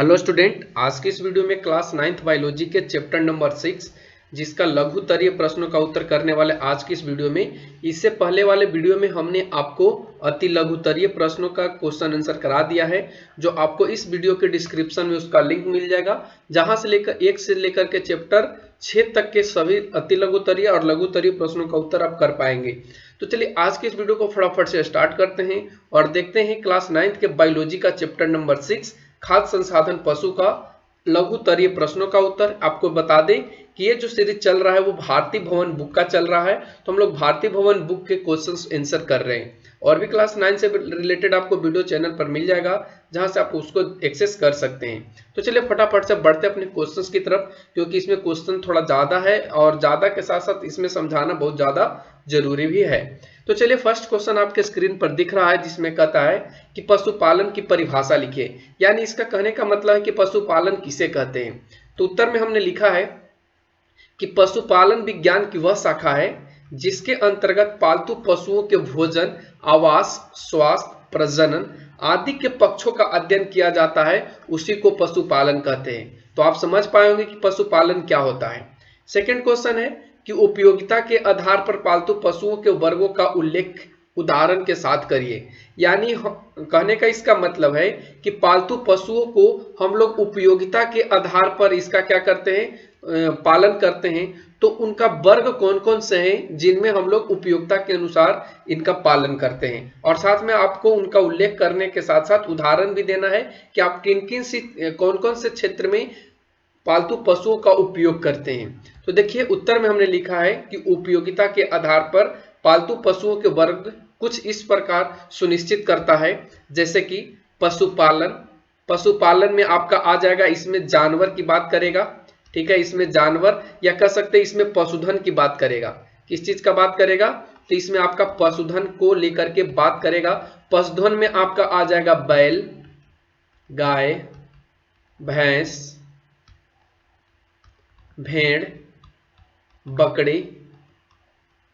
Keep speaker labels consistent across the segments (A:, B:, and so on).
A: Hello student, आज की इस वीडियो में क्लास 9th बायोलॉजी के चैप्टर नंबर 6 जिसका लघुतरीय प्रश्नों का उत्तर करने वाले आज की इस वीडियो में। इससे पहले वाले वीडियो में हमने आपको अति लघुतरीय प्रश्नों का क्वेश्चन आंसर करा दिया है, जो आपको इस वीडियो के डिस्क्रिप्शन में उसका लिंक मिल जाएगा, जहां से लेकर 1 से लेकर के चैप्टर 6 तक के सभी अति लघुतरीय और लघुतरीय प्रश्नों का उत्तर आप कर पाएंगे। तो चलिए आज के इस वीडियो को फटाफट से स्टार्ट करते हैं और देखते हैं क्लास 9th के बायोलॉजी का चैप्टर नंबर 6 खाद्य संसाधन पशु का लघुतरीय प्रश्नों का उत्तर। आपको बता दें कि ये जो सीरीज चल रहा है वो भारतीय भवन बुक का चल रहा है, तो हम लोग भारतीय भवन बुक के क्वेश्चंस आंसर कर रहे हैं। और भी क्लास 9 से रिलेटेड आपको वीडियो चैनल पर मिल जाएगा, जहां से आप उसको एक्सेस कर सकते हैं। तो चलिए फटाफट से बढ़ते अपने क्वेश्चंस की तरफ, क्योंकि इसमें क्वेश्चन थोड़ा ज्यादा है और ज्यादा के साथ साथ इसमें समझाना बहुत ज्यादा जरूरी भी है। तो चलिए फर्स्ट क्वेश्चन आपके स्क्रीन पर दिख रहा है, जिसमें कहता है कि पशुपालन की परिभाषा लिखिए। यानी इसका कहने का मतलब है कि पशुपालन किसे कहते हैं। तो उत्तर में हमने लिखा है कि पशुपालन विज्ञान की वह शाखा है जिसके अंतर्गत पालतू पशुओं के भोजन, आवास, स्वास्थ्य, प्रजनन आदि के पक्षों का अध्ययन किया जाता है, उसी को पशुपालन कहते हैं। तो आप समझ पाएंगे कि पशुपालन क्या होता है। सेकंड क्वेश्चन है कि उपयोगिता के आधार पर पालतू पशुओं के वर्गों का उल्लेख उदाहरण के साथ करिए। यानी कहने का इसका मतलब है कि पालतू पशुओं को हम लोग उपयोगिता के आधार पर इसका क्या करते हैं, पालन करते हैं। तो उनका वर्ग कौन कौन से हैं जिनमें हम लोग उपयोगिता के अनुसार इनका पालन करते हैं, और साथ में आपको उनका उल्लेख करने के साथ साथ उदाहरण भी देना है कि आप किन किन सी कौन कौन से क्षेत्र में पालतू पशुओं का उपयोग करते हैं। तो देखिए उत्तर में हमने लिखा है कि उपयोगिता के आधार पर पालतू पशुओं के वर्ग कुछ इस प्रकार सुनिश्चित करता है, जैसे कि पशुपालन। पशुपालन में आपका आ जाएगा, इसमें जानवर की बात करेगा, ठीक है, इसमें जानवर, या कह सकते हैं इसमें पशुधन की बात करेगा। किस चीज का बात करेगा, तो इसमें आपका पशुधन को लेकर के बात करेगा। पशुधन में आपका आ जाएगा बैल, गाय, भैंस, भेड़, बकरी,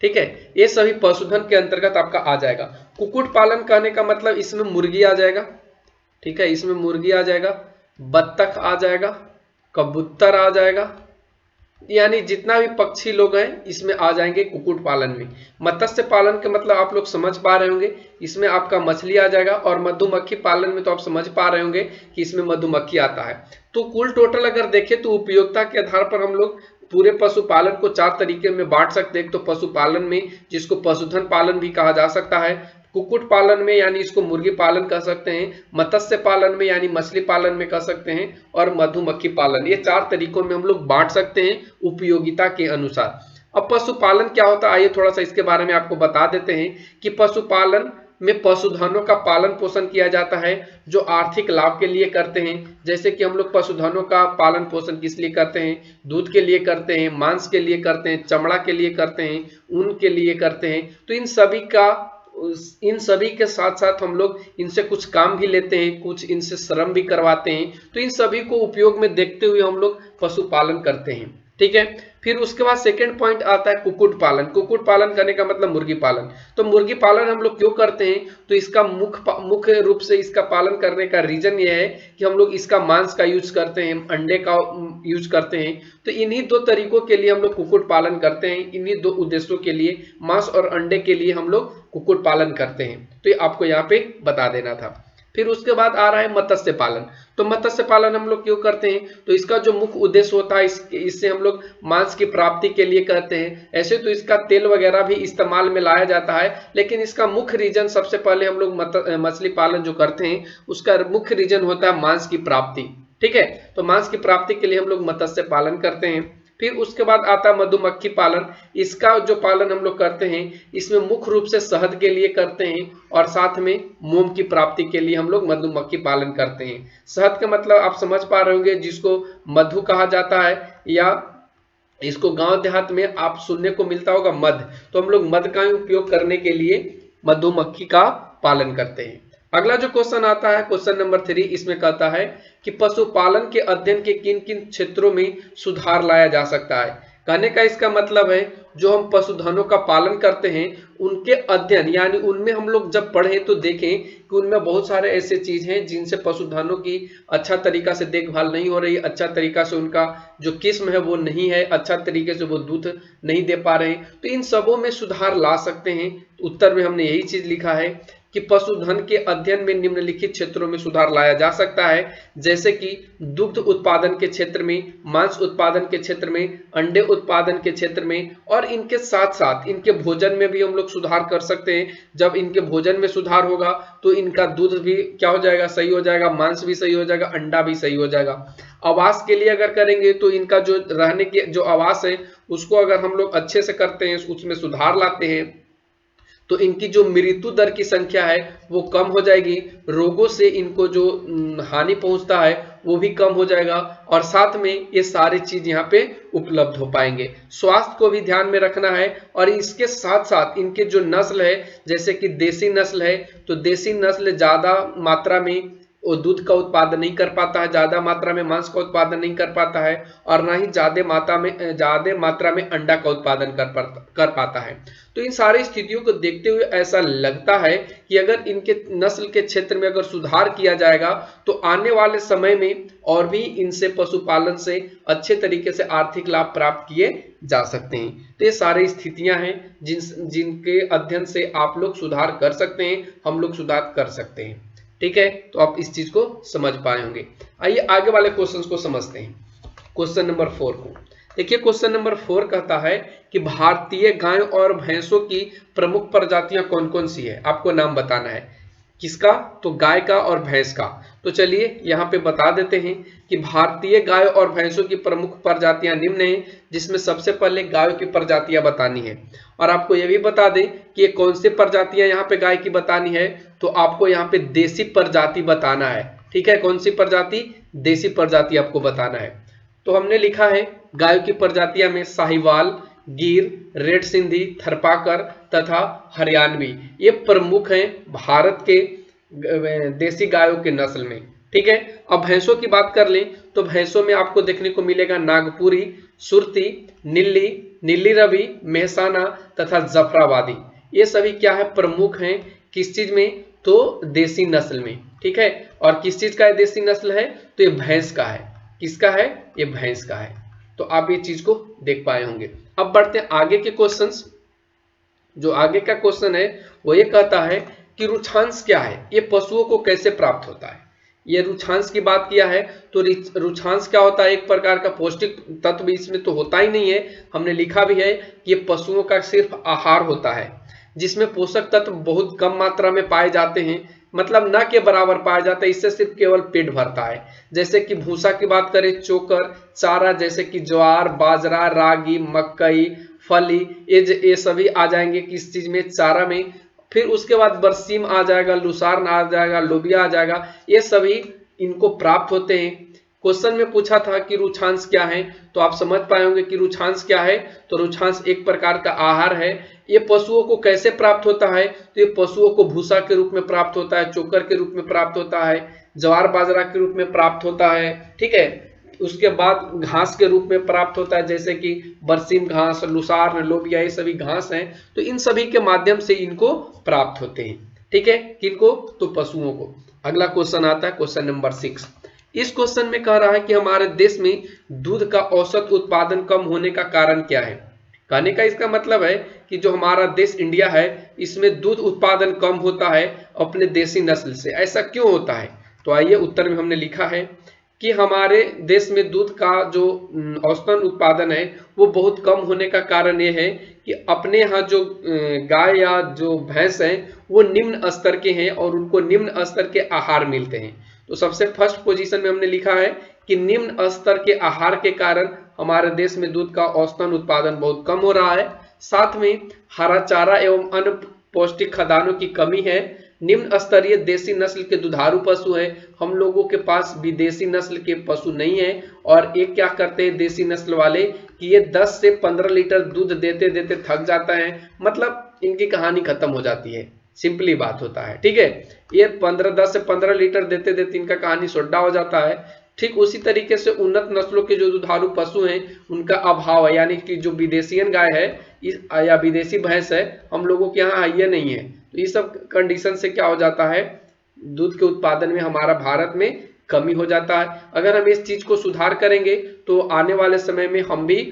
A: ठीक है, ये सभी पशुधन के अंतर्गत आपका आ जाएगा। कुक्कुट पालन करने का मतलब इसमें मुर्गी आ जाएगा, ठीक है, इसमें मुर्गी आ जाएगा, बत्तख आ जाएगा, कबूतर आ जाएगा, यानी जितना भी पक्षी लोग हैं इसमें आ जाएंगे कुक्कुट पालन में। मत्स्य पालन के मतलब आप लोग समझ पा रहे होंगे, इसमें आपका मछली आ जाएगा। और मधुमक्खी पालन में तो आप समझ पा रहे होंगे कि इसमें मधुमक्खी आता है। तो कुल टोटल अगर देखें तो उपयोगिता के आधार पर हम लोग पूरे पशुपालन को 4 तरीके में बांट सकते हैं। तो पशुपालन में, जिसको पशुधन पालन भी कहा जा सकता है, कुक्कुट पालन में यानी इसको मुर्गी पालन कह सकते हैं, मत्स्य पालन में यानी मछली पालन में कह सकते हैं, और मधुमक्खी पालन, ये 4 तरीकों में हम लोग बांट सकते हैं उपयोगिता के अनुसार। अब पशुपालन क्या होता है, आइए थोड़ा सा इसके बारे में आपको बता देते हैं कि पशुपालन में पशुधनों का पालन पोषण किया जाता है जो आर्थिक लाभ के लिए करते हैं। जैसे कि हम लोग पशुधनों का पालन पोषण किस लिए करते हैं, दूध के लिए करते हैं, मांस के लिए करते हैं, चमड़ा के लिए करते हैं, ऊन के लिए करते हैं। तो इन सभी के साथ साथ हम लोग इनसे कुछ काम भी लेते हैं, कुछ इनसे श्रम भी करवाते हैं। तो इन सभी को उपयोग में देखते हुए हम लोग पशुपालन करते हैं, ठीक है। फिर उसके बाद सेकंड पॉइंट आता है कुक्कुट पालन। कुक्कुट पालन करने का मतलब मुर्गी पालन। तो मुर्गी पालन हम लोग क्यों करते हैं, तो इसका मुख्य रूप से इसका पालन करने का रीजन ये है कि हम लोग इसका मांस का यूज करते हैं, अंडे का यूज करते हैं। तो इन्हीं 2 तरीकों के लिए हम लोग कुक्कुट पालन करते हैं, इन्हीं 2 उद्देश्यों के लिए, मांस और अंडे के लिए हम लोग कुक्कुट पालन करते हैं। तो ये आपको यहाँ पे बता देना था। फिर उसके बाद आ रहा है मत्स्य पालन। तो मत्स्य पालन हम लोग क्यों करते हैं, तो इसका जो मुख्य उद्देश्य होता है इससे हम लोग मांस की प्राप्ति के लिए करते हैं। ऐसे तो इसका तेल वगैरह भी इस्तेमाल में लाया जाता है, लेकिन इसका मुख्य रीजन, सबसे पहले हम लोग मछली पालन जो करते हैं उसका मुख्य रीजन होता है मांस की प्राप्ति, ठीक है। तो मांस की प्राप्ति के लिए हम लोग मत्स्य पालन करते हैं। फिर उसके बाद आता है मधुमक्खी पालन। इसका जो पालन हम लोग करते हैं इसमें मुख्य रूप से शहद के लिए करते हैं, और साथ में मोम की प्राप्ति के लिए हम लोग मधुमक्खी पालन करते हैं। शहद का मतलब आप समझ पा रहे होंगे, जिसको मधु कहा जाता है, या इसको गांव देहात में आप सुनने को मिलता होगा मध। तो हम लोग मध का उपयोग करने के लिए मधुमक्खी का पालन करते हैं। अगला जो क्वेश्चन आता है क्वेश्चन नंबर 3, इसमें कहता है कि पशुपालन के अध्ययन के किन किन क्षेत्रों में सुधार लाया जा सकता है। कहने का इसका मतलब है जो हम पशुधनों का पालन करते हैं उनके अध्ययन, यानी उनमें हम लोग जब पढ़ें तो देखें कि उनमें बहुत सारे ऐसे चीज हैं जिनसे पशुधनों की अच्छा तरीका से देखभाल नहीं हो रही, अच्छा तरीका से उनका जो किस्म है वो नहीं है, अच्छा तरीके से वो दूध नहीं दे पा रहे हैं, तो इन सबों में सुधार ला सकते हैं। उत्तर में हमने यही चीज लिखा है कि पशुधन के अध्ययन में निम्नलिखित क्षेत्रों में सुधार लाया जा सकता है, जैसे कि दुग्ध उत्पादन के क्षेत्र में, मांस उत्पादन के क्षेत्र में, अंडे उत्पादन के क्षेत्र में, और इनके साथ साथ इनके भोजन में भी हम लोग सुधार कर सकते हैं। जब इनके भोजन में सुधार होगा तो इनका दूध भी क्या हो जाएगा, सही हो जाएगा, मांस भी सही हो जाएगा, अंडा भी सही हो जाएगा। आवास के लिए अगर करेंगे तो इनका जो रहने की जो आवास है उसको अगर हम लोग अच्छे से करते हैं, उसमें सुधार लाते हैं, तो इनकी जो मृत्यु दर की संख्या है वो कम हो जाएगी, रोगों से इनको जो हानि पहुंचता है वो भी कम हो जाएगा, और साथ में ये सारी चीज यहाँ पे उपलब्ध हो पाएंगे। स्वास्थ्य को भी ध्यान में रखना है, और इसके साथ साथ इनके जो नस्ल है, जैसे कि देसी नस्ल है, तो देसी नस्ल ज्यादा मात्रा में वो दूध का उत्पादन नहीं कर पाता है, ज्यादा मात्रा में मांस का उत्पादन नहीं कर पाता है, और ना ही ज्यादा मात्रा में अंडा का उत्पादन कर पाता है। तो इन सारी स्थितियों को देखते हुए ऐसा लगता है कि अगर इनके नस्ल के क्षेत्र में अगर सुधार किया जाएगा तो आने वाले समय में और भी इनसे पशुपालन से अच्छे तरीके से आर्थिक लाभ प्राप्त किए जा सकते हैं। तो ये सारी स्थितियां हैं जिनके अध्ययन से आप लोग सुधार कर सकते हैं, हम लोग सुधार कर सकते हैं। ठीक है, तो आप इस चीज को समझ पाए होंगे। आइए आगे वाले क्वेश्चंस को समझते हैं। क्वेश्चन नंबर 4 को देखिए। क्वेश्चन नंबर 4 कहता है कि भारतीय गाय और भैंसों की प्रमुख प्रजातियां कौन कौन सी है, आपको नाम बताना है। किसका? तो गाय का और भैंस का। तो चलिए यहाँ पे बता देते हैं कि भारतीय गाय और भैंसों की प्रमुख प्रजातियां निम्न हैं, जिसमें सबसे पहले गायों की प्रजातियां बतानी है, और आपको यह भी बता दें कि ये कौन सी प्रजातियां यहाँ पे गाय की बतानी है, तो आपको यहाँ पे देसी प्रजाति बताना है। ठीक है, कौन सी प्रजाति? देसी प्रजाति आपको बताना है। तो हमने लिखा है गायों की प्रजातियां में साहिवाल, गिर, रेड सिंधी, थरपाकर तथा हरियाणवी ये प्रमुख हैं भारत के देसी गायों के नस्ल में। ठीक है, अब भैंसों की बात कर लें तो भैंसों में आपको देखने को मिलेगा नागपुरी, सुरती, नीली, नीली रवि, मेहसाना तथा जफराबादी। ये सभी क्या है? प्रमुख हैं। किस चीज में? तो देसी नस्ल में। ठीक है, और किस चीज का देसी नस्ल है? तो ये भैंस का है। किसका है? ये भैंस का है। तो आप ये चीज को देख पाए होंगे। अब बढ़ते हैं आगे के क्वेश्चंस। जो आगे का क्वेश्चन है वो ये कहता है कि रुक्षांश क्या है, ये पशुओं को कैसे प्राप्त होता है। ये रुक्षांश की बात किया है, तो रुक्षांश क्या होता है? एक प्रकार का पौष्टिक तत्व भी इसमें तो होता ही नहीं है, हमने लिखा भी है कि ये पशुओं का सिर्फ आहार होता है, जिसमें पोषक तत्व बहुत कम मात्रा में पाए जाते हैं, मतलब न के बराबर पाया जाता है। इससे सिर्फ केवल पेट भरता है। जैसे कि भूसा की बात करें, चोकर, चारा जैसे कि ज्वार, बाजरा, रागी, मकई, फली, ये सभी आ जाएंगे किस चीज में? चारा में। फिर उसके बाद बरसीम आ जाएगा, लुसार्न आ जाएगा, लोबिया आ जाएगा, ये सभी इनको प्राप्त होते हैं। क्वेश्चन में पूछा था कि रुक्षांश क्या है, तो आप समझ पाए होंगे कि रुक्षांश क्या है। तो रुक्षांश एक प्रकार का आहार है। ये पशुओं को कैसे प्राप्त होता है? तो ये पशुओं को भूसा के रूप में प्राप्त होता है, चोकर के रूप में प्राप्त होता है, ज्वार बाजरा के रूप में प्राप्त होता है। ठीक है, उसके बाद घास के रूप में प्राप्त होता है, जैसे कि बरसीम घास, लुसार, लोबिया, ये सभी घास हैं। तो इन सभी के माध्यम से इनको प्राप्त होते हैं। ठीक है, किनको? तो पशुओं को। अगला क्वेश्चन आता है क्वेश्चन नंबर 6। इस क्वेश्चन में कह रहा है कि हमारे देश में दूध का औसत उत्पादन कम होने का कारण क्या है। कहने का इसका मतलब है कि जो हमारा देश इंडिया है इसमें दूध उत्पादन कम होता है अपने देसी नस्ल से। ऐसा क्यों होता है? तो आइए उत्तर में हमने लिखा है कि हमारे देश में दूध का जो औसतन उत्पादन है वो बहुत कम होने का कारण ये है कि अपने यहाँ जो गाय या जो भैंस हैं वो निम्न स्तर के हैं और उनको निम्न स्तर के आहार मिलते हैं। तो सबसे फर्स्ट पोजीशन में हमने लिखा है कि निम्न स्तर के आहार के कारण हमारे देश में दूध का औसतन उत्पादन बहुत कम हो रहा है। साथ में हरा चारा एवं अन्य पौष्टिक खाद्यान्नों की कमी है। निम्न स्तरीय देसी नस्ल के दुधारू पशु हैं, हम लोगों के पास विदेशी नस्ल के पशु नहीं है। और एक क्या करते हैं देसी नस्ल वाले कि ये 10 से 15 लीटर दूध देते देते थक जाता है, मतलब इनकी कहानी खत्म हो जाती है। सिंपली बात होता है। ठीक है, ये 10 से 15 लीटर देते देते इनका कहानी सोड्डा हो जाता है। ठीक उसी तरीके से उन्नत नस्लों के जो दुधारू पशु हैं उनका अभाव है, यानी कि जो विदेशियन गाय है या विदेशी भैंस है हम लोगों के यहाँ ये नहीं है। तो ये सब कंडीशन से क्या हो जाता है, दूध के उत्पादन में हमारा भारत में कमी हो जाता है। अगर हम इस चीज को सुधार करेंगे तो आने वाले समय में हम भी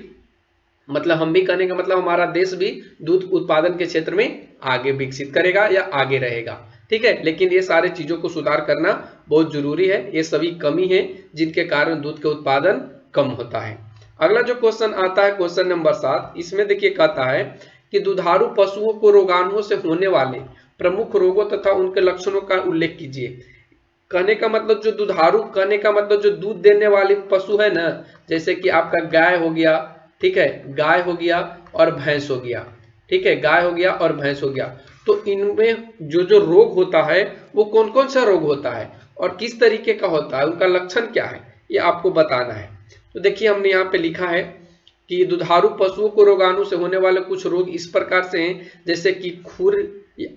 A: कहने का मतलब हमारा देश भी दूध उत्पादन के क्षेत्र में आगे विकसित करेगा या आगे रहेगा। ठीक है, लेकिन ये सारे चीजों को सुधार करना बहुत जरूरी है। ये सभी कमी है जिनके कारण दूध के उत्पादन कम होता है। अगला जो क्वेश्चन आता है क्वेश्चन नंबर 7, इसमें देखिए कहता है कि दुधारू पशुओं को रोगाणुओं से होने वाले प्रमुख रोगों तथा उनके लक्षणों का उल्लेख कीजिए। कहने का मतलब जो दुधारू, कहने का मतलब जो दूध देने वाले पशु है ना, जैसे कि आपका गाय हो गया, ठीक है, गाय हो गया और भैंस हो गया, ठीक है, गाय हो गया और भैंस हो गया, तो इनमें जो जो रोग होता है वो कौन कौन सा रोग होता है और किस तरीके का होता है, उनका लक्षण क्या है, ये आपको बताना है। तो देखिए हमने यहाँ पे लिखा है कि दुधारू पशुओं को रोगाणु से होने वाले कुछ रोग इस प्रकार से हैं, जैसे कि खुर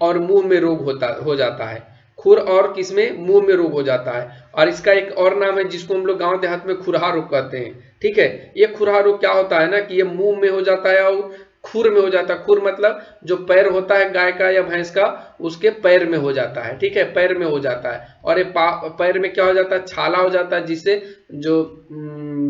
A: और मुंह में रोग हो जाता है। खुर और किसमें, मुंह में रोग हो जाता है। और इसका एक और नाम है जिसको हम लोग गांव देहात में खुरहा रोग कहते हैं। ठीक है, ये खुरहा रोग क्या होता है ना कि ये मुंह में हो जाता है और खुर में हो जाता है। खुर मतलब जो पैर होता है गाय का या भैंस का, उसके पैर में हो जाता है। ठीक है, पैर में हो जाता है। और ये पैर में क्या हो जाता है, छाला हो जाता है, जिससे जो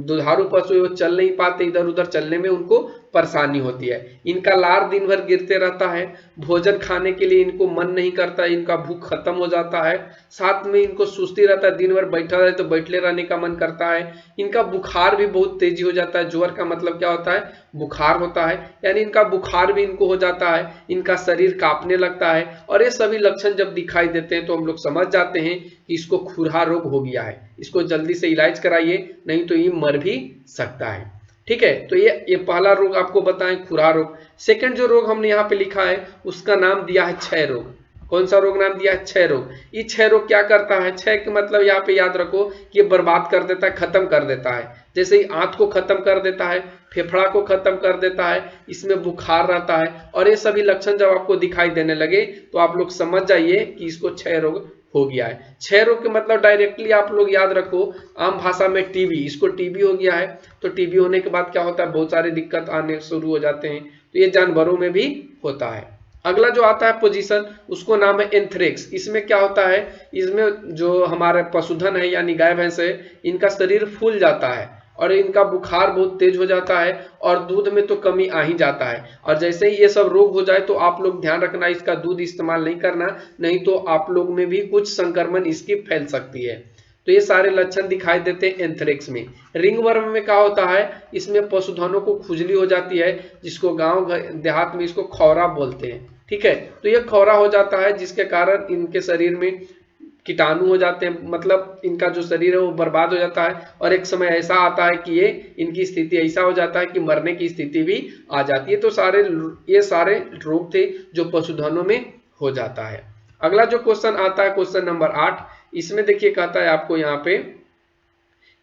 A: दुधारू पशु वो चल नहीं पाते, इधर उधर चलने में उनको परेशानी होती है। इनका लार दिन भर गिरते रहता है, भोजन खाने के लिए इनको मन नहीं करता, इनका भूख खत्म हो जाता है, साथ में इनको सुस्ती रहता है, दिन भर बैठा रहे तो बैठले रहने का मन करता है। इनका बुखार भी बहुत तेजी हो जाता है। ज्वर का मतलब क्या होता है, बुखार होता है, यानी इनका बुखार भी इनको हो जाता है। इनका शरीर कांपने लगता है। और ये सभी लक्षण जब दिखाई देते हैं तो हम लोग समझ जाते हैं कि इसको खुरहा रोग हो गया है। इसको जल्दी से इलाज कराइए, नहीं तो ये मर भी सकता है। ठीक है, तो ये पहला रोग आपको बताएं, खुरहा रोग। सेकंड जो रोग हमने यहाँ पे लिखा है उसका नाम दिया है क्षय रोग। कौन सा रोग नाम दिया है, क्षय रोग। ये क्षय रोग क्या करता है, क्षय का मतलब यहाँ पे याद रखो कि ये बर्बाद कर देता है, खत्म कर देता है। जैसे ही आंत को खत्म कर देता है, फेफड़ा को खत्म कर देता है, इसमें बुखार रहता है। और ये सभी लक्षण जब आपको दिखाई देने लगे तो आप लोग समझ जाइए कि इसको क्षय रोग हो गया है। क्षय रोग के मतलब डायरेक्टली आप लोग याद रखो, आम भाषा में टीबी, इसको टीबी हो गया है। तो टीबी होने के बाद क्या होता है, बहुत सारे दिक्कत आने शुरू हो जाते हैं। तो ये जानवरों में भी होता है। अगला जो आता है पोजीशन, उसको नाम है एंथ्रेक्स। इसमें क्या होता है, इसमें जो हमारे पशुधन है यानी गाय भैंस है, इनका शरीर फूल जाता है और इनका बुखार बहुत तेज हो जाता है और दूध में तो कमी आ ही जाता है। और जैसे ही ये सब रोग हो जाए तो आप लोग ध्यान रखना, इसका दूध इस्तेमाल नहीं करना, नहीं तो आप लोग में भी कुछ संक्रमण इसकी फैल सकती है। तो ये सारे लक्षण दिखाई देते हैं एंथ्रेक्स में। रिंगवर्म में क्या होता है, इसमें पशुधनों को खुजली हो जाती है, जिसको गांव देहात में इसको खौरा बोलते हैं। ठीक है, तो ये खौरा हो जाता है जिसके कारण इनके शरीर में कीटाणु हो जाते हैं, मतलब इनका जो शरीर है वो बर्बाद हो जाता है। और एक समय ऐसा आता है कि ये इनकी स्थिति ऐसा हो जाता है कि मरने की स्थिति भी आ जाती है। तो ये सारे रोग थे जो पशुधनों में हो जाता है। अगला जो क्वेश्चन आता है क्वेश्चन नंबर 8, इसमें देखिए कहता है आपको यहाँ पे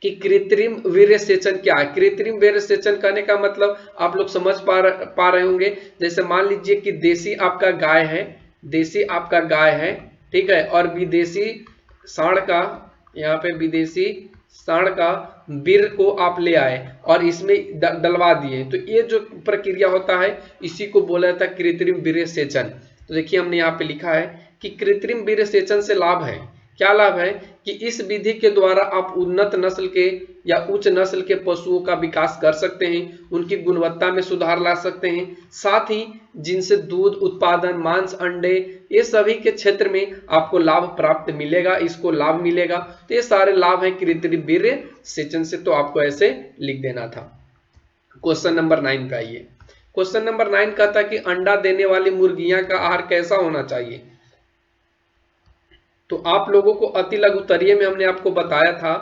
A: कि कृत्रिम वीर्य सेचन क्या है। कृत्रिम वीर्य सेचन करने का मतलब आप लोग समझ पा रहे होंगे। जैसे मान लीजिए कि देसी आपका गाय है, देसी आपका गाय है, ठीक है, और विदेशी सांड का, यहाँ पे विदेशी सांड का वीर्य को आप ले आए और इसमें डलवा दिए, तो ये जो प्रक्रिया होता है इसी को बोला जाता है कृत्रिम वीर्य सेचन। तो देखिए हमने यहाँ पे लिखा है कि कृत्रिम वीर्य सेचन से लाभ है। क्या लाभ है कि इस विधि के द्वारा आप उन्नत नस्ल के या उच्च नस्ल के पशुओं का विकास कर सकते हैं, उनकी गुणवत्ता में सुधार ला सकते हैं, साथ ही जिनसे दूध उत्पादन, मांस, अंडे, ये सभी के क्षेत्र में आपको लाभ प्राप्त मिलेगा, इसको लाभ मिलेगा। तो ये सारे लाभ हैं कृत्रिम वीर्य सेचन से। तो आपको ऐसे लिख देना था। क्वेश्चन नंबर 9 का ये क्वेश्चन नंबर 9 कहता है कि अंडा देने वाली मुर्गियां का आहार कैसा होना चाहिए। तो आप लोगों को अति लघुत्तरीय में हमने आपको बताया था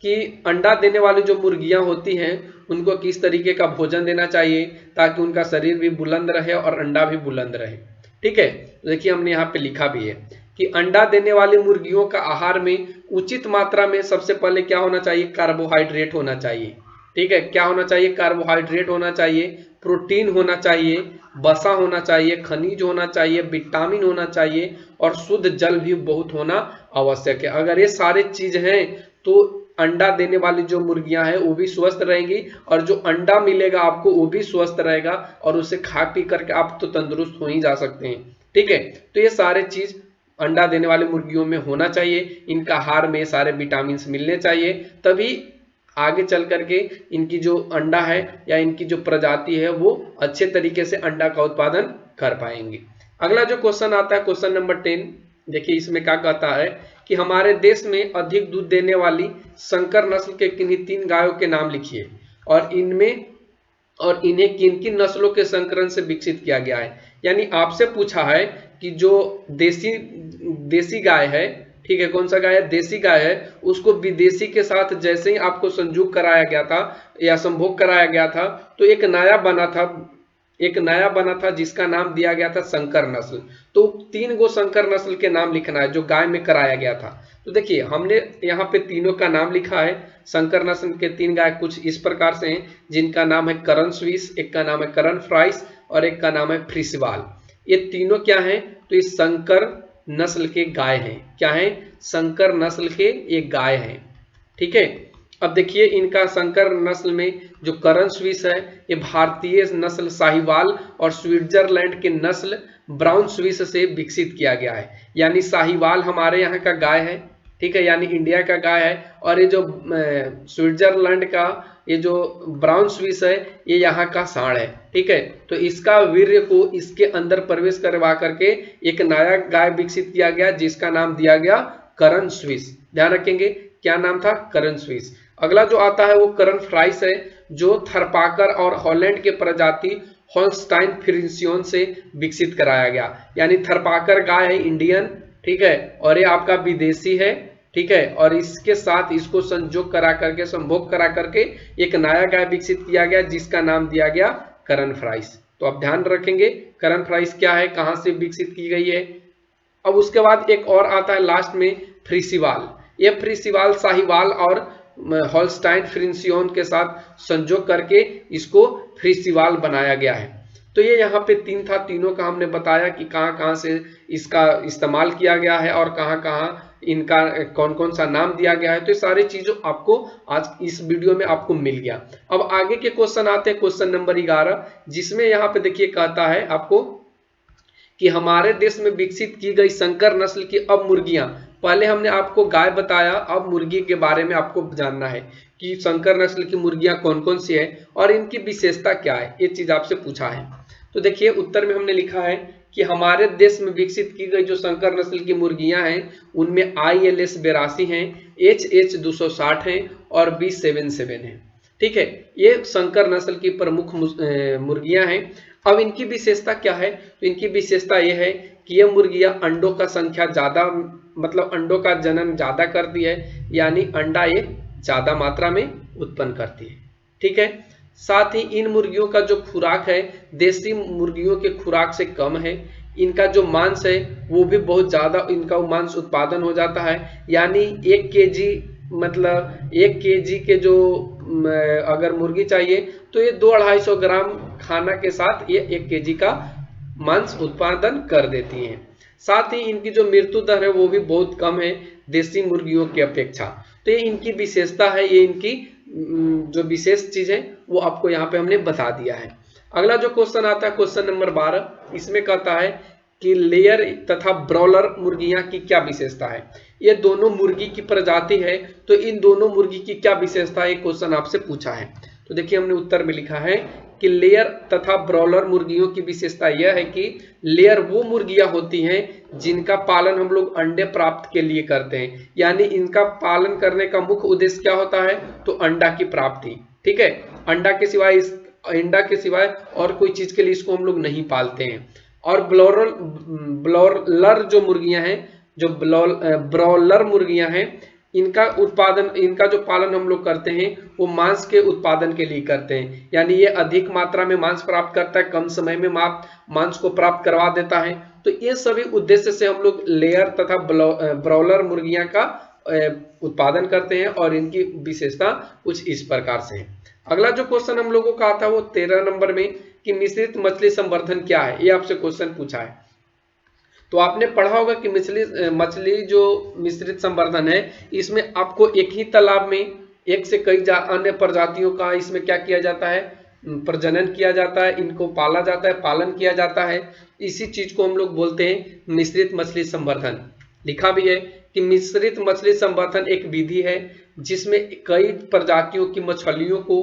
A: कि अंडा देने वाली जो मुर्गियां होती हैं उनको किस तरीके का भोजन देना चाहिए ताकि उनका शरीर भी बुलंद रहे और अंडा भी बुलंद रहे। ठीक है, देखिए हमने यहाँ पे लिखा भी है कि अंडा देने वाली मुर्गियों का आहार में उचित मात्रा में सबसे पहले क्या होना चाहिए, कार्बोहाइड्रेट होना चाहिए। ठीक है, क्या होना चाहिए, कार्बोहाइड्रेट होना चाहिए, प्रोटीन होना चाहिए, वसा होना चाहिए, खनिज होना चाहिए, विटामिन होना चाहिए और शुद्ध जल भी बहुत होना आवश्यक है। अगर ये सारे चीज हैं तो अंडा देने वाली जो मुर्गियां हैं वो भी स्वस्थ रहेंगी और जो अंडा मिलेगा आपको वो भी स्वस्थ रहेगा और उसे खा पी करके आप तो तंदुरुस्त हो ही जा सकते हैं। ठीक है, तो ये सारे चीज अंडा देने वाली मुर्गियों में होना चाहिए। इनका आहार में सारे विटामिन मिलने चाहिए, तभी आगे चल करके इनकी जो अंडा है या इनकी जो प्रजाति है वो अच्छे तरीके से अंडा का उत्पादन कर पाएंगे। अगला जो क्वेश्चन आता है क्वेश्चन नंबर 10, देखिए इसमें क्या कहता है कि हमारे देश में अधिक दूध देने वाली संकर नस्ल के किन्हीं 3 गायों के नाम लिखिए और इन्हें किन किन नस्लों के संकरण से विकसित किया गया है। यानी आपसे पूछा है कि जो देसी गाय है, ठीक है, कौन सा गाय है, देसी गाय है, उसको विदेशी के साथ जैसे ही आपको संयोग कराया गया था या संभोग कराया गया था तो एक नया बना था जिसका नाम दिया गया था संकर नस्ल। तो 3 गो संकर नस्ल के नाम लिखना है जो गाय में कराया गया था। तो देखिए हमने यहाँ पे तीनों का नाम लिखा है। संकर नस्ल के 3 गाय कुछ इस प्रकार से हैं, जिनका नाम है करण स्विस, एक का नाम है करण फ्राइस और एक का नाम है फ्रिसवाल। ये तीनों क्या हैं, तो ये संकर नस्ल के गाय हैं। क्या है, संकर नस्ल के ये गाय हैं। ठीक है, अब देखिए इनका संकर नस्ल में जो करण स्विस है ये भारतीय नस्ल साहिवाल और स्विट्जरलैंड के नस्ल ब्राउन स्विस से विकसित किया गया है। यानी साहिवाल हमारे यहाँ का गाय है, ठीक है, यानी इंडिया का गाय है, और ये जो स्विट्जरलैंड का ये जो ब्राउन स्विस है ये यहाँ का सांड है। ठीक है, तो इसका वीर्य को इसके अंदर प्रवेश करवा करके एक नया गाय विकसित किया गया जिसका नाम दिया गया करण स्विस। ध्यान रखेंगे क्या नाम था, करण स्विस। अगला जो आता है वो करण फ्राइस है, जो थरपाकर और हॉलैंड के प्रजाति होल्स्टाइन फ्रिसियन से विकसित कराया गया। यानी थरपाकर गाय है इंडियन, ठीक है, और ये आपका विदेशी है। ठीक है, और इसके साथ इसको संयोग करा करके संभोग करा करके एक नया गाय विकसित किया गया जिसका नाम दिया गया करण फ्राइस। तो आप ध्यान रखेंगे करण फ्राइस क्या है, कहां से विकसित की गई है। अब उसके बाद एक और आता है लास्ट में फ्रिसिवाल। ये फ्रिसिवाल साहिवाल और होल्स्टाइन फ्रिसियन के साथ संयोग करके इसको फ्रिसिवाल बनाया गया है। तो ये यहाँ पे 3 था, तीनों का हमने बताया कि कहाँ कहाँ से इसका इस्तेमाल किया गया है और कहाँ कहाँ इनका कौन कौन सा नाम दिया गया है। तो ये सारी चीजों आपको आज इस वीडियो में आपको मिल गया। अब आगे के क्वेश्चन आते हैं, क्वेश्चन नंबर 11, जिसमें यहाँ पे देखिए कहता है आपको कि हमारे देश में विकसित की गई संकर नस्ल की अब मुर्गियां, पहले हमने आपको गाय बताया, अब मुर्गी के बारे में आपको जानना है कि संकर नस्ल की मुर्गियां कौन कौन सी है और इनकी विशेषता क्या है, ये चीज आपसे पूछा है। तो देखिए उत्तर में हमने लिखा है कि हमारे देश में विकसित की गई जो संकर नस्ल की मुर्गियां हैं उनमें ILS 82 हैं, HH 260 हैं और B77 हैं। ठीक है, ये संकर नस्ल की प्रमुख मुर्गियां हैं। अब इनकी विशेषता क्या है, तो इनकी विशेषता यह है कि ये मुर्गियां अंडों का संख्या ज्यादा, मतलब अंडों का जनन ज्यादा करती है, यानी अंडा ये ज्यादा मात्रा में उत्पन्न करती है। ठीक है, साथ ही इन मुर्गियों का जो खुराक है देसी मुर्गियों के खुराक से कम है। इनका जो मांस है वो भी बहुत ज्यादा इनका मांस उत्पादन हो जाता है। यानी 1 केजी, मतलब 1 केजी के जो अगर मुर्गी चाहिए तो ये 200-250 ग्राम खाना के साथ ये 1 केजी का मांस उत्पादन कर देती हैं। साथ ही इनकी जो मृत्यु दर है वो भी बहुत कम है देसी मुर्गियों की अपेक्षा। तो ये इनकी विशेषता है, ये इनकी जो विशेष चीज है वो आपको यहाँ पे हमने बता दिया है। अगला जो क्वेश्चन आता है क्वेश्चन नंबर 12, इसमें कहता है कि लेयर तथा ब्रॉयलर मुर्गियां की क्या विशेषता है। ये दोनों मुर्गी की प्रजाति है, तो इन दोनों मुर्गी की क्या विशेषता है, क्वेश्चन आपसे पूछा है। तो देखिए हमने उत्तर में लिखा है कि लेयर तथा ब्रॉयलर मुर्गियों की विशेषता यह है कि लेयर वो मुर्गियां होती हैं जिनका पालन हम लोग अंडे प्राप्त के लिए करते हैं। यानी इनका पालन करने का मुख्य उद्देश्य क्या होता है, तो अंडा की प्राप्ति। ठीक है, अंडा के सिवाय और कोई चीज के लिए इसको हम लोग नहीं पालते हैं। और ब्रॉयलर जो मुर्गियां हैं, जो ब्रॉयलर मुर्गियां हैं, इनका जो पालन हम लोग करते हैं वो मांस के उत्पादन के लिए करते हैं। यानी ये अधिक मात्रा में मांस प्राप्त करता है, कम समय में मांस को प्राप्त करवा देता है। तो ये सभी उद्देश्य से हम लोग लेयर तथा ब्रॉयलर मुर्गियां का उत्पादन करते हैं और इनकी विशेषता कुछ इस प्रकार से है। अगला जो क्वेश्चन हम लोगों का आता है वो 13 नंबर में कि मिश्रित मछली संवर्धन क्या है, ये आपसे क्वेश्चन पूछा है। तो आपने पढ़ा होगा कि मछली जो मिश्रित संवर्धन है, इसमें आपको एक ही तालाब में एक से कई अन्य प्रजातियों का इसमें क्या किया जाता है, प्रजनन किया जाता है, इनको पाला जाता है, पालन किया जाता है। इसी चीज को हम लोग बोलते हैं मिश्रित मछली संवर्धन। लिखा भी है कि मिश्रित मछली संवर्धन एक विधि है जिसमें कई प्रजातियों की मछलियों को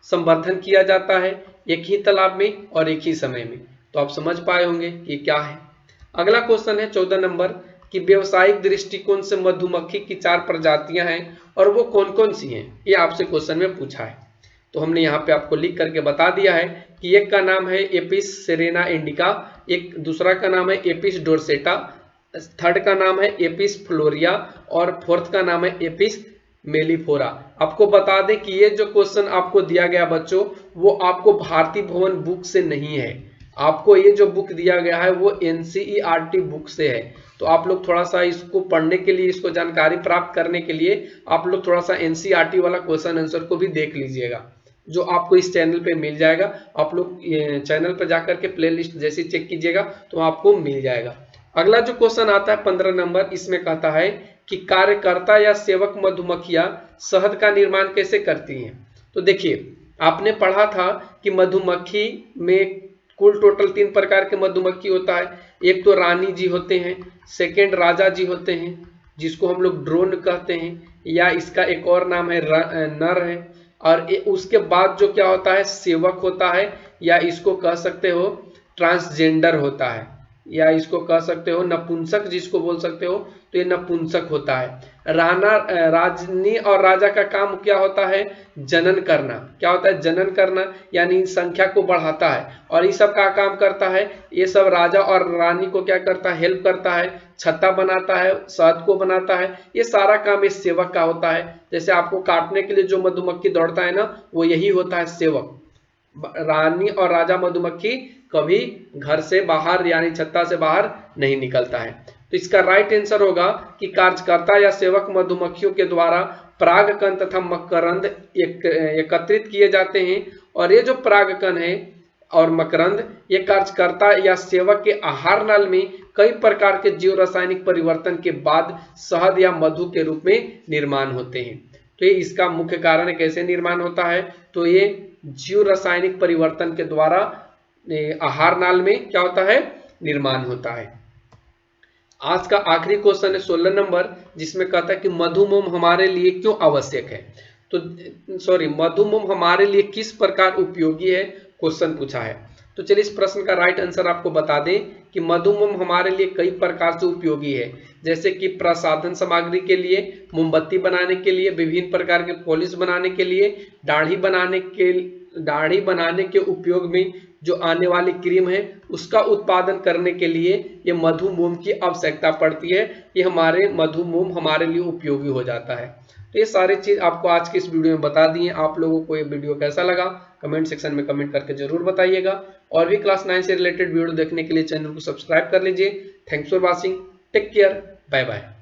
A: संवर्धन किया जाता है एक ही तालाब में और एक ही समय में। तो आप समझ पाए होंगे कि क्या है। अगला क्वेश्चन है 14 नंबर कि व्यावसायिक दृष्टिकोण से मधुमक्खी की 4 प्रजातियां हैं और वो कौन कौन सी हैं, ये आपसे क्वेश्चन में पूछा है। तो हमने यहाँ पे आपको लिख करके बता दिया है कि एक का नाम है एपिस सेरेना इंडिका, एक दूसरा का नाम है एपिस डोर्सेटा, थर्ड का नाम है एपिस फ्लोरिया और फोर्थ का नाम है एपिस मेलिफोरा। आपको बता दें कि ये जो क्वेश्चन आपको दिया गया बच्चों, वो आपको भारतीय भवन बुक से नहीं है। आपको ये जो बुक दिया गया है वो एनसीईआरटी बुक से है। तो आप लोग थोड़ा सा इसको पढ़ने के लिए, इसको जानकारी प्राप्त करने के लिए आप लोग थोड़ा सा एनसीईआरटी वाला क्वेश्चन आंसर को भी देख लीजिएगा, जो आपको इस चैनल पे मिल जाएगा। आप लोग चैनल पर जाकर के प्लेलिस्ट जैसे चेक कीजिएगा तो आपको मिल जाएगा। अगला जो क्वेश्चन आता है 15 नंबर, इसमें कहता है कि कार्यकर्ता या सेवक मधुमक्खियां शहद का निर्माण कैसे करती हैं। तो देखिए, आपने पढ़ा था कि मधुमक्खी में कुल टोटल 3 प्रकार के मधुमक्खी होता है। एक तो रानी जी होते हैं, सेकेंड राजा जी होते हैं जिसको हम लोग ड्रोन कहते हैं, या इसका एक और नाम है नर है, और उसके बाद जो क्या होता है सेवक होता है, या इसको कह सकते हो ट्रांसजेंडर होता है, या इसको कह सकते हो नपुंसक जिसको बोल सकते हो, तो ये नपुंसक होता है। राजनी और राजा का काम क्या होता है, जनन करना। क्या होता है, जनन करना, यानी संख्या को बढ़ाता है। और ये सब का काम करता है, ये सब राजा और रानी को क्या करता है, हेल्प करता है, छत्ता बनाता है, शहद को बनाता है। ये सारा काम इस सेवक का होता है। जैसे आपको काटने के लिए जो मधुमक्खी दौड़ता है ना, वो यही होता है सेवक। रानी और राजा मधुमक्खी कभी घर से बाहर यानी छत्ता से बाहर नहीं निकलता है। तो इसका राइट आंसर होगा कि कार्यकर्ता या सेवक मधुमक्खियों के द्वारा परागकण तथा मकरंद एकत्रित किए जाते हैं। और ये जो परागकण है और मकरंद, ये कार्यकर्ता या सेवक के आहार नाल में कई प्रकार के जीव रासायनिक परिवर्तन के बाद शहद या मधु के रूप में निर्माण होते हैं। तो ये इसका मुख्य कारण है कैसे निर्माण होता है, तो ये जीव रासायनिक परिवर्तन के द्वारा आहार नाल में क्या होता है, निर्माण होता है। आज का आखिरी क्वेश्चन है 16 नंबर, जिसमें कहता है कि मधुमोम हमारे लिए क्यों आवश्यक है। तो मधुमोम हमारे लिए किस प्रकार उपयोगी है, क्वेश्चन पूछा है। तो चलिए इस प्रश्न का राइट आंसर आपको बता दें कि मधुमोम हमारे लिए कई प्रकार से उपयोगी है। जैसे कि प्रसाधन सामग्री के लिए, मोमबत्ती बनाने के लिए, विभिन्न प्रकार के पॉलिश बनाने के लिए, दाढ़ी बनाने के उपयोग में जो आने वाली क्रीम है उसका उत्पादन करने के लिए ये मधुमोम की आवश्यकता पड़ती है। ये मधुमोम हमारे लिए उपयोगी हो जाता है। तो ये सारी चीज आपको आज की इस वीडियो में बता दी है। आप लोगों को ये वीडियो कैसा लगा कमेंट सेक्शन में कमेंट करके जरूर बताइएगा। और भी क्लास 9 से रिलेटेड वीडियो देखने के लिए चैनल को सब्सक्राइब कर लीजिए। Thanks for watching, take care, bye bye.